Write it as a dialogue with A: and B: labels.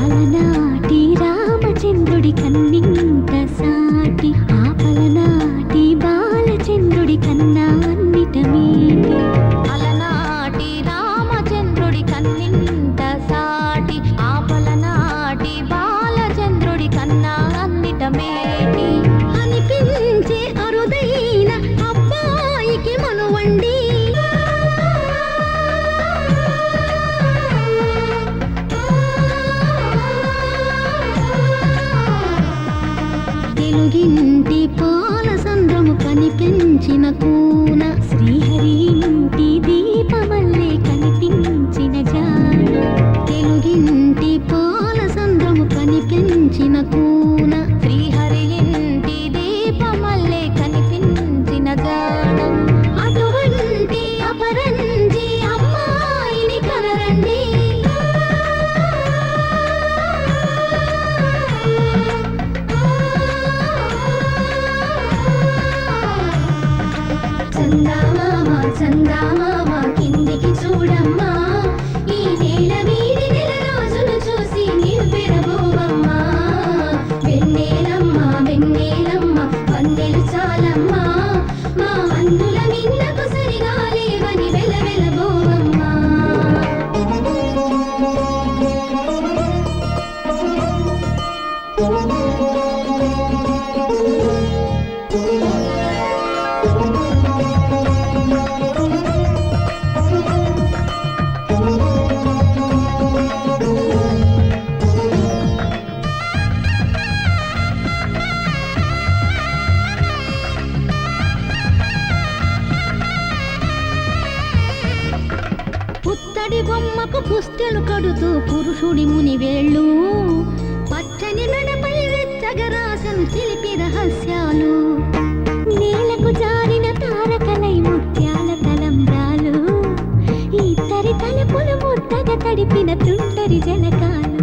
A: అలనాటి రామచంద్రుడి కన్నింత సాటి ఆపలనాటి బాలచంద్రుడి కన్నా అన్నిట మీటి. అలనాటి రామచంద్రుడి కన్నింత సాటి ఆపలనాటి బాలచంద్రుడి కన్నా అన్నిట మేటి. అనిపించే అరుదైన అబ్బాయికి మనువండి. తెలుగింటి పాల సంద్రము కనిపించిన కూన శ్రీహరి ఇంటి దీపమల్లే కనిపించిన జాడ. తెలుగింటి పాల సంద్రము కనిపించిన కూన శ్రీహరి ఇంటి దీపమల్లే కనిపించిన జాడ. అటువంటి అపరంజి అమ్మాయిని కనరండి. చందామామ చందామామ కిందికి చూడమ్మా, ఈ నేల మీది నెల రోజులు చూసి నివ్వెరబోవమ్మా. వెన్నెలమ్మ వెన్నెలమ్మ వందెలు చాలమ్మా, మా అందుల మిన్నకు సరిగా లేవని వెలవెలబోవమ్మా. పుత్తడి బొమ్మకు పుస్తెలు కడుతూ పురుషుడి ముని వేళ్ళు, పచ్చని మెడపై వెచ్చగరాసను చిలిపి రహస్యాలు. నేలకు జారిన తారకలై ముత్యాల తలంబ్రాలు, ఇద్దరి తలపులు ముద్దగా తడిపిన తుంటరి జలకాలు.